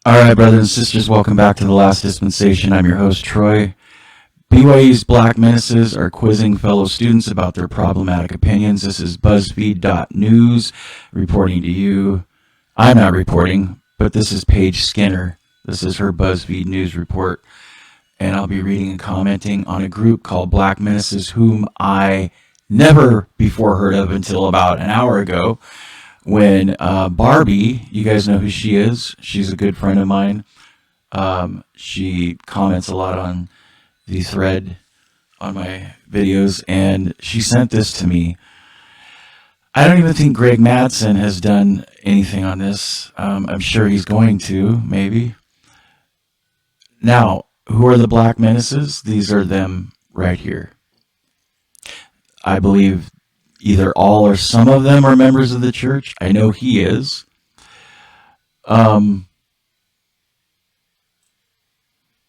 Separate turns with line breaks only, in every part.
All right, brothers and sisters, welcome back to The Last Dispensation. I'm your host, Troy. BYU's Black Menaces are quizzing fellow students about their problematic opinions. This is BuzzFeed.News reporting to you. I'm not reporting, but this is Paige Skinner. This is her BuzzFeed News report. And I'll be reading and commenting on a group called Black Menaces, whom I never before heard of until about an hour ago. When Barbie, you guys know who she is. She's a good friend of mine. She comments a lot on the thread on my videos, and she sent this to me. I don't even think Greg Madsen has done anything on this. I'm sure he's going to, maybe. Now, who are the Black Menaces? These are them right here. I believe either all or some of them are members of the church. I know he is.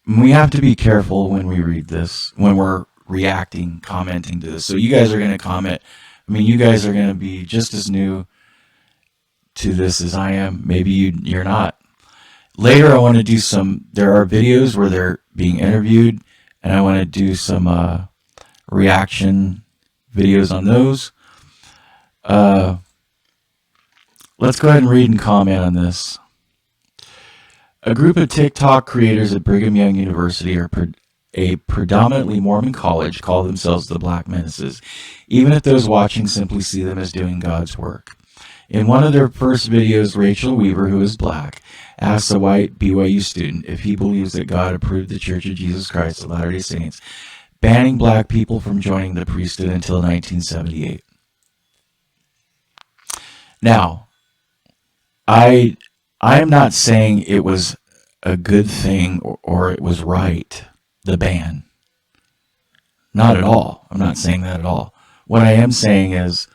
We have to be careful when we read this, when we're reacting, commenting to this. So you guys are going to comment. I mean, you guys are going to be just as new to this as I am. Maybe you're not. Later, I want to do there are videos where they're being interviewed, and I want to do some reaction videos on those. Let's go ahead and read and comment on this. A group of TikTok creators at Brigham Young University, a predominantly Mormon college, call themselves the Black Menaces, even if those watching simply see them as doing God's work. In one of their first videos, Rachel Weaver, who is black, asks a white BYU student if he believes that God approved the Church of Jesus Christ of Latter-day Saints, banning black people from joining the priesthood until 1978. Now, I am not saying it was a good thing or it was right, the ban. Not at all. I'm not saying that at all. What I am saying is,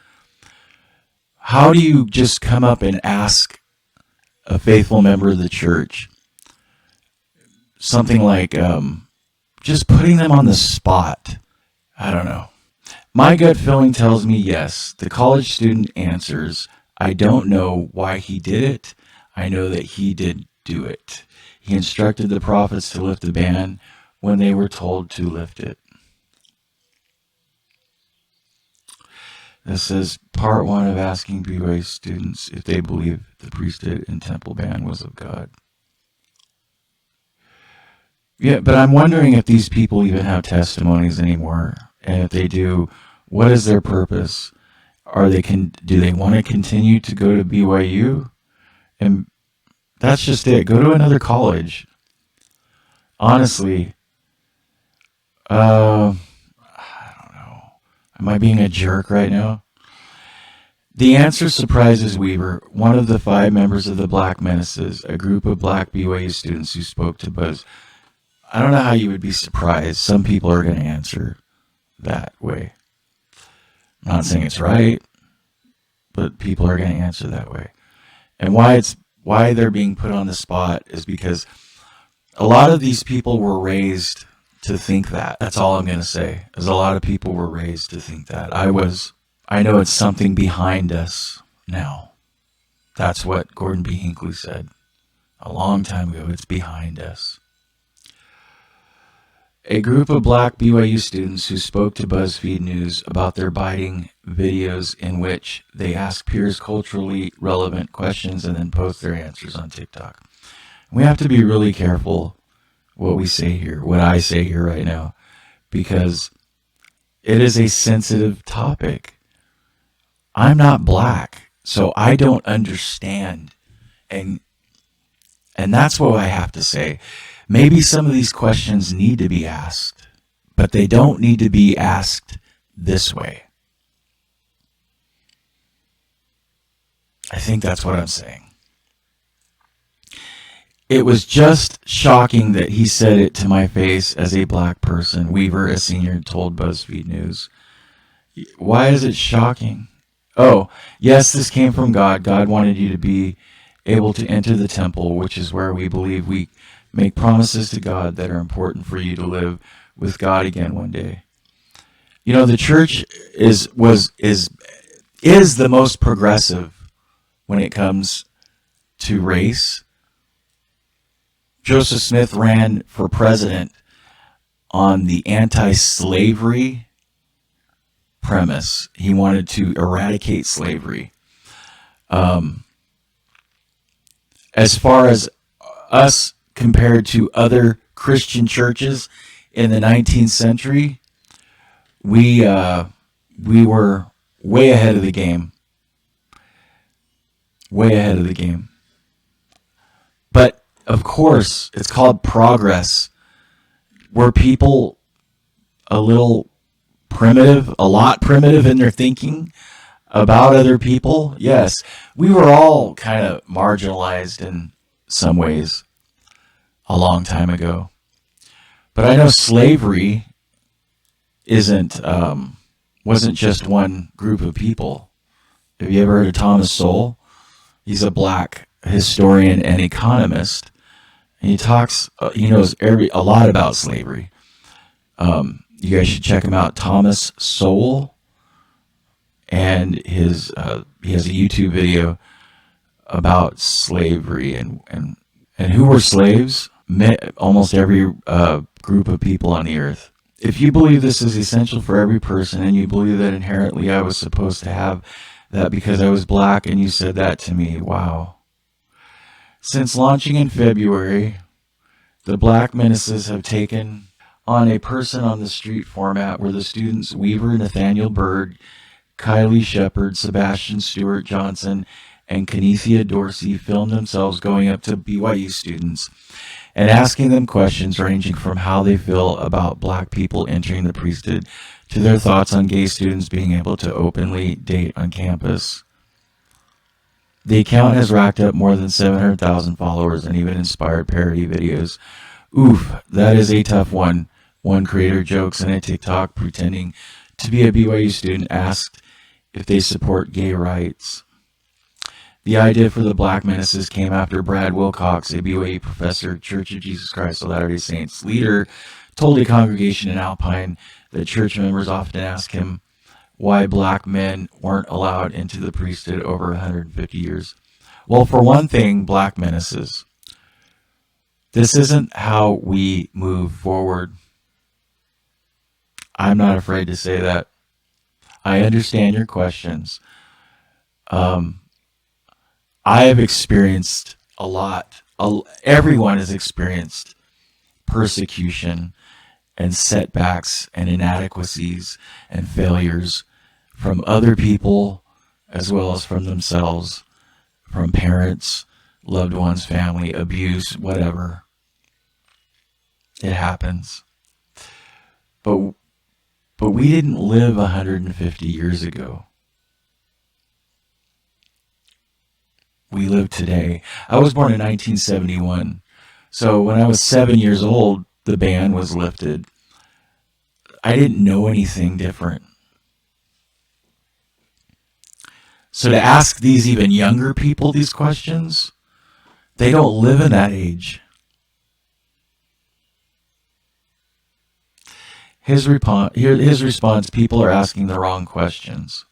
how do you just come up and ask a faithful member of the church something like, just putting them on the spot? I don't know. My gut feeling tells me yes. The college student answers, I don't know why he did it. I know that he did do it. He instructed the prophets to lift the ban when they were told to lift it. This is part one of asking BYU students if they believe the priesthood and temple ban was of God. Yeah, but I'm wondering if these people even have testimonies anymore. And if they do, what is their purpose? Do they want to continue to go to BYU? And that's just it. Go to another college. Honestly, I don't know. Am I being a jerk right now? The answer surprises Weaver, one of the 5 members of the Black Menaces, a group of black BYU students who spoke to Buzz. I don't know how you would be surprised. Some people are going to answer that way. I'm not saying it's right, but people are going to answer that way. And why they're being put on the spot is because a lot of these people were raised to think that. That's all I'm going to say, is a lot of people were raised to think that. I know it's something behind us now. That's what Gordon B. Hinckley said a long time ago. It's behind us. A group of black BYU students who spoke to BuzzFeed News about their biting videos in which they ask peers culturally relevant questions and then post their answers on TikTok. We have to be really careful what we say here, what I say here right now, because it is a sensitive topic. I'm not black, so I don't understand. And that's what I have to say. Maybe some of these questions need to be asked, but they don't need to be asked this way. I think that's what I'm saying. It was just shocking that he said it to my face as a black person, Weaver, a senior, told BuzzFeed News. Why is it shocking? Oh, yes, this came from God. God wanted you to be able to enter the temple, which is where we believe we make promises to God that are important for you to live with God again one day. You know, the church is the most progressive when it comes to race. Joseph Smith ran for president on the anti-slavery premise. He wanted to eradicate slavery. As far as us compared to other Christian churches in the 19th century, we were way ahead of the game. Way ahead of the game. But of course, it's called progress. Were people a little primitive, a lot primitive in their thinking about other people? Yes. We were all kind of marginalized in some ways a long time ago. But I know slavery wasn't just one group of people. Have you ever heard of Thomas Sowell? He's a black historian and economist. And he knows a lot about slavery. You guys should check him out, Thomas Sowell. And he has a YouTube video about slavery and who were slaves. Almost every group of people on the earth. If you believe this is essential for every person, and you believe that inherently I was supposed to have that because I was black, and you said that to me, wow. Since launching in February, the Black Menaces have taken on a person on the street format where the students Weaver Nathaniel Bird, Kylie Shepard, Sebastian Stewart Johnson, and Kenethia Dorsey filmed themselves going up to BYU students and asking them questions ranging from how they feel about black people entering the priesthood to their thoughts on gay students being able to openly date on campus. The account has racked up more than 700,000 followers and even inspired parody videos. Oof, that is a tough one. One creator jokes in a TikTok pretending to be a BYU student asked if they support gay rights. The idea for the Black Menaces came after Brad Wilcox, a BYU professor, Church of Jesus Christ of Latter-day Saints leader, told a congregation in Alpine that church members often ask him why black men weren't allowed into the priesthood over 150 years. Well, for one thing, Black Menaces, this isn't how we move forward. I'm not afraid to say that. I understand your questions. I have experienced a lot. Everyone has experienced persecution and setbacks and inadequacies and failures from other people as well as from themselves, from parents, loved ones, family, abuse, whatever. It happens. But we didn't live 150 years ago. We live today. I was born in 1971. So when I was 7 years old, the ban was lifted. I didn't know anything different. So to ask these even younger people these questions, they don't live in that age. His response, people are asking the wrong questions.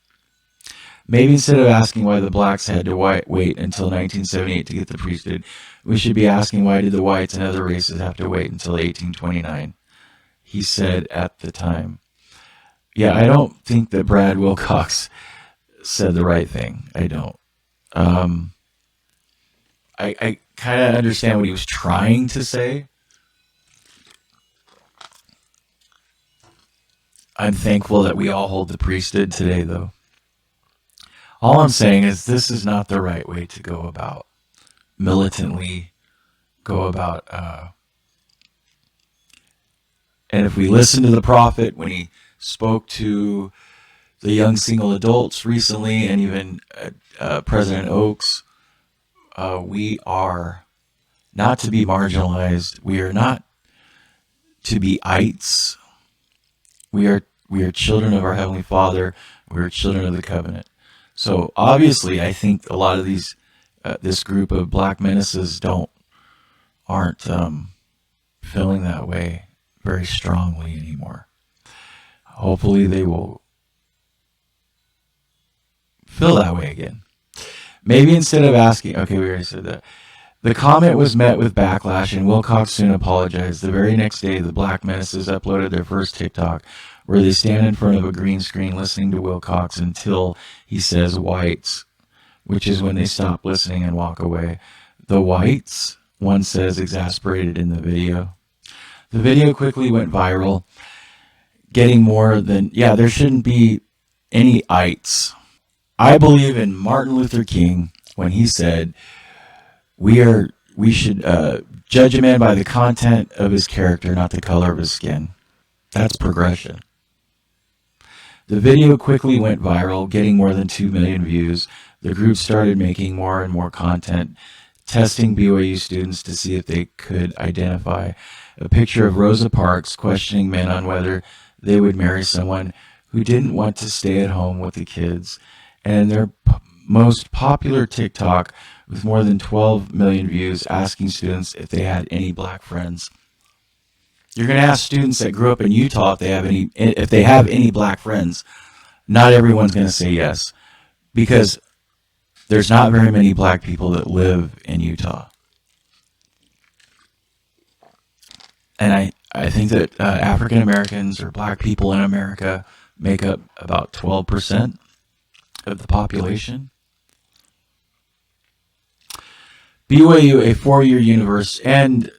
Maybe instead of asking why the blacks had to wait until 1978 to get the priesthood, we should be asking why did the whites and other races have to wait until 1829, he said at the time. Yeah, I don't think that Brad Wilcox said the right thing. I don't. I kind of understand what he was trying to say. I'm thankful that we all hold the priesthood today, though. All I'm saying is this is not the right way to go about, militantly go about. And if we listen to the prophet when he spoke to the young single adults recently and even President Oaks, we are not to be marginalized. We are not to be ites. We are children of our Heavenly Father. We are children of the covenant. So obviously, I think a lot of these, this group of Black Menaces aren't feeling that way very strongly anymore. Hopefully, they will feel that way again. Maybe instead of asking, okay, we already said that. The comment was met with backlash, and Wilcox soon apologized. The very next day, the Black Menaces uploaded their first TikTok, where they stand in front of a green screen listening to Wilcox until he says whites, which is when they stop listening and walk away. The whites, one says, exasperated in the video. The video quickly went viral, getting more than, there shouldn't be any ites. I believe in Martin Luther King when he said, we should judge a man by the content of his character, not the color of his skin. That's progression. The video quickly went viral, getting more than 2 million views. The group started making more and more content, testing BYU students to see if they could identify a picture of Rosa Parks questioning men on whether they would marry someone who didn't want to stay at home with the kids. And their most popular TikTok with more than 12 million views, asking students if they had any black friends. You're going to ask students that grew up in Utah if they have any black friends. Not everyone's going to say yes, because there's not very many black people that live in Utah. And I think that African Americans or black people in America make up about 12% of the population. BYU, a 4-year university, and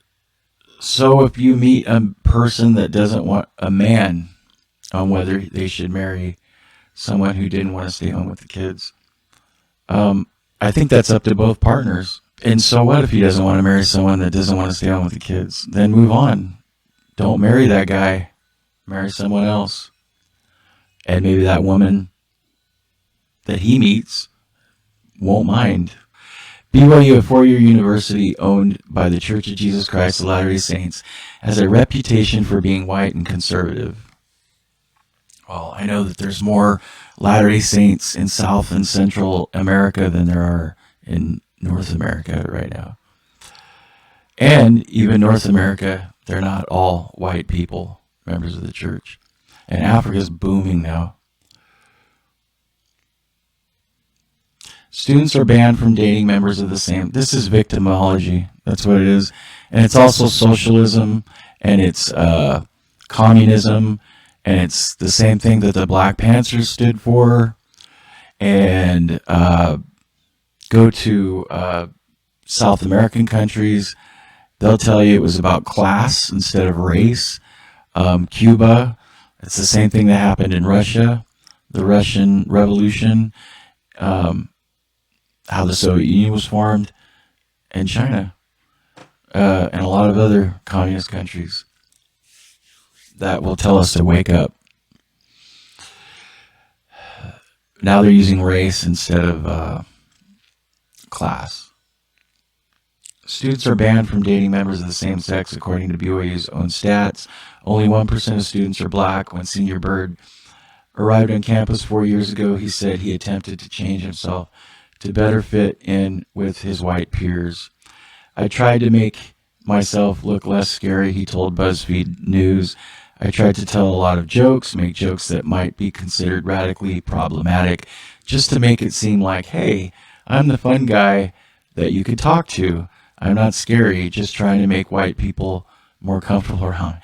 so if you meet a person that doesn't want a man on whether they should marry someone who didn't want to stay home with the kids, I think that's up to both partners. And so what if he doesn't want to marry someone that doesn't want to stay home with the kids? Then move on. Don't marry that guy. Marry someone else. And maybe that woman that he meets won't mind. BYU, a 4-year university owned by the Church of Jesus Christ of Latter-day Saints, has a reputation for being white and conservative. Well, I know that there's more Latter-day Saints in South and Central America than there are in North America right now. And even North America, they're not all white people, members of the church. And Africa's booming now. Students are banned from dating members of the same. This is victimology. That's what it is. And it's also socialism, and it's communism, and it's the same thing that the Black Panthers stood for. And go to South American countries, they'll tell you it was about class instead of race. Cuba, it's the same thing that happened in Russia, the Russian Revolution. How the Soviet Union was formed, and China, and a lot of other communist countries. That will tell us to wake up. Now they're using race instead of class. Students are banned from dating members of the same sex, according to BYU's own stats. Only 1% of students are black. When Senior Bird arrived on campus 4 years ago, he said he attempted to change himself to better fit in with his white peers. I tried to make myself look less scary, he told BuzzFeed News. I tried to tell a lot of jokes, make jokes that might be considered radically problematic, just to make it seem like, hey, I'm the fun guy that you could talk to. I'm not scary, just trying to make white people more comfortable around.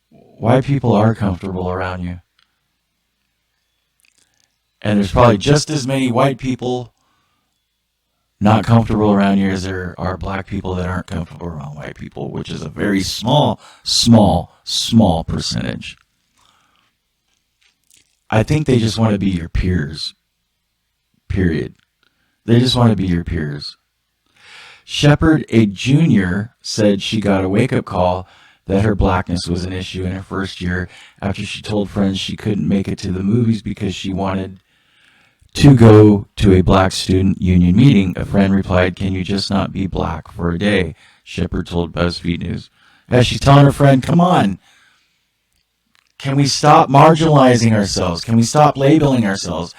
White people are comfortable around you. And there's probably just as many white people not comfortable around you as there are black people that aren't comfortable around white people, which is a very small percentage. I think they just want to be your peers, period. They just want to be your peers. Shepard, a junior, said she got a wake-up call that her blackness was an issue in her first year after she told friends she couldn't make it to the movies because she wanted to go to a black student union meeting. A friend replied, "Can you just not be black for a day?" Shepard told BuzzFeed News. As she's telling her friend, come on, can we stop marginalizing ourselves? Can we stop labeling ourselves?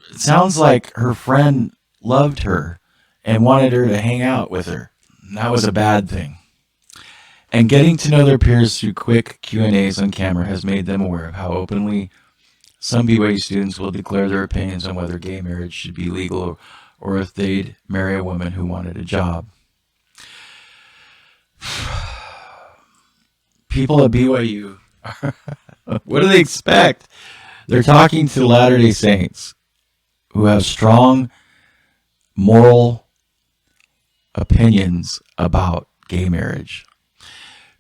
It sounds like her friend loved her and wanted her to hang out with her. And that was a bad thing. And getting to know their peers through quick Q&As on camera has made them aware of how openly some BYU students will declare their opinions on whether gay marriage should be legal or if they'd marry a woman who wanted a job. People at BYU, what do they expect? They're talking to Latter-day Saints who have strong moral opinions about gay marriage.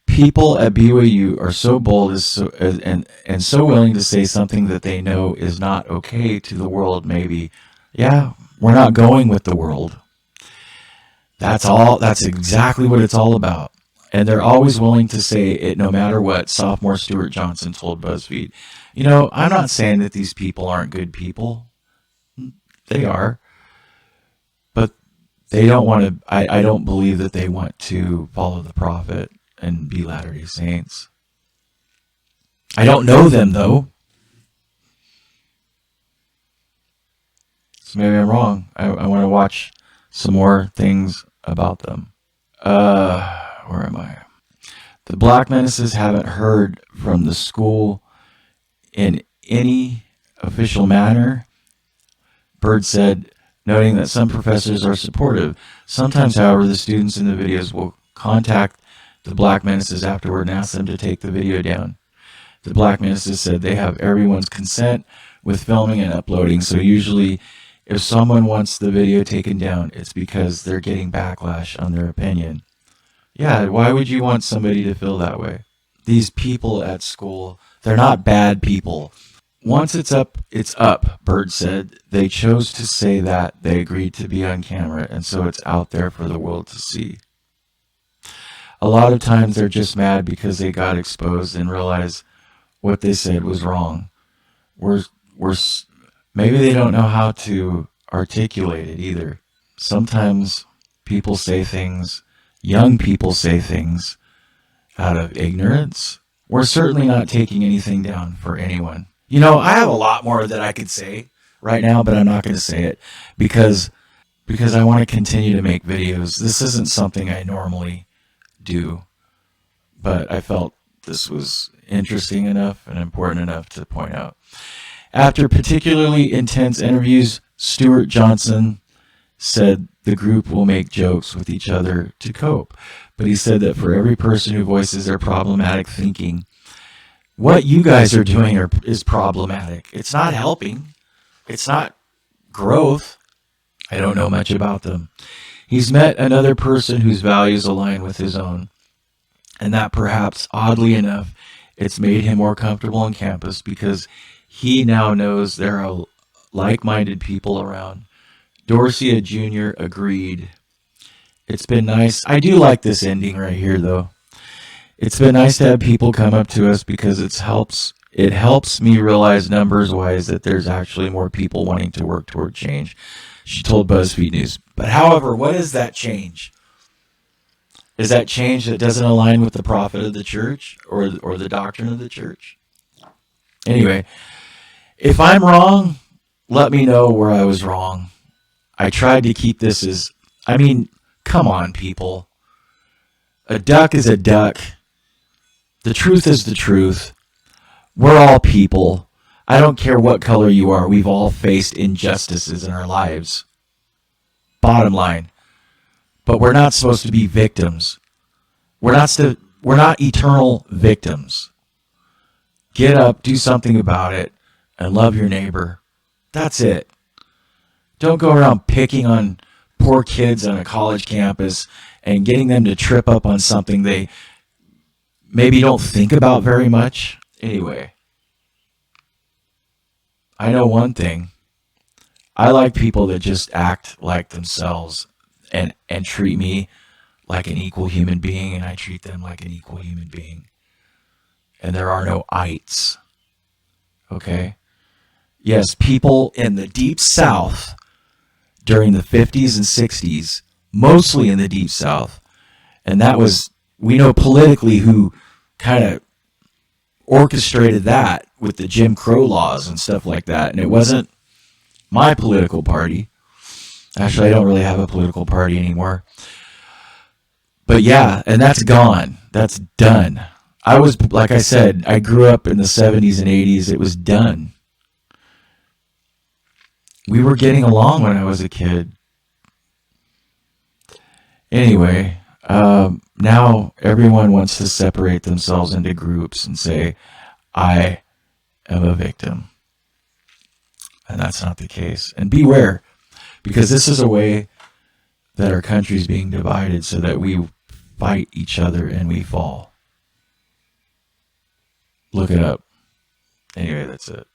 People at BYU are so bold and so willing to say something that they know is not okay to the world. Maybe, yeah, we're not going with the world. That's all. That's exactly what it's all about. And they're always willing to say it no matter what. Sophomore Stuart Johnson told BuzzFeed. You know, I'm not saying that these people aren't good people. They are. But they don't want to, I don't believe that they want to follow the prophet and be Latter-day Saints. I don't know them, though. So maybe I'm wrong. I want to watch some more things about them. Where am I? The Black Menaces haven't heard from the school in any official manner, Bird said, noting that some professors are supportive. Sometimes, however, the students in the videos will contact the Black Menaces afterward and ask them to take the video down. The Black Menaces said they have everyone's consent with filming and uploading, so usually if someone wants the video taken down, it's because they're getting backlash on their opinion. Yeah, why would you want somebody to feel that way? These people at school, they're not bad people. Once it's up, Bird said. They chose to say that. They agreed to be on camera, and so it's out there for the world to see. A lot of times they're just mad because they got exposed and realized what they said was wrong. Maybe they don't know how to articulate it either. Sometimes people say things, young people say things out of ignorance. We're certainly not taking anything down for anyone. You know, I have a lot more that I could say right now, but I'm not going to say it because I want to continue to make videos. This isn't something I normally do, but I felt this was interesting enough and important enough to point out. After particularly intense interviews, Stuart Johnson said the group will make jokes with each other to cope, but he said that for every person who voices their problematic thinking, what you guys are doing is problematic. It's not helping. It's not growth. I don't know much about them. He's met another person whose values align with his own, and that perhaps, oddly enough, it's made him more comfortable on campus because he now knows there are like-minded people around. Dorsey, a junior, agreed. It's been nice. I do like this ending right here, though. It's been nice to have people come up to us because it helps me realize numbers-wise that there's actually more people wanting to work toward change, she told BuzzFeed News. But however, what is that change? Is that change that doesn't align with the prophet of the church or the doctrine of the church? Anyway, if I'm wrong, let me know where I was wrong. I tried to keep this as, come on, people. A duck is a duck. The truth is the truth. We're all people. I don't care what color you are. We've all faced injustices in our lives. Bottom line. But we're not supposed to be victims. We're not eternal victims. Get up, do something about it, and love your neighbor. That's it. Don't go around picking on poor kids on a college campus and getting them to trip up on something they maybe don't think about very much. Anyway, I know one thing. I like people that just act like themselves and treat me like an equal human being, and I treat them like an equal human being. And there are no ites. Okay? Yes, people in the Deep South during the 50s and 60s, mostly in the Deep South, and that was, we know politically who kind of orchestrated that with the Jim Crow laws and stuff like that, and it wasn't my political party. Actually, I don't really have a political party anymore. But yeah, and that's gone. That's done. Like I said, I grew up in the 70s and 80s. It was done. We were getting along when I was a kid. Anyway, Now everyone wants to separate themselves into groups and say, I am a victim. And that's not the case. And beware, because this is a way that our country is being divided so that we fight each other and we fall. Look it up. Anyway, that's it.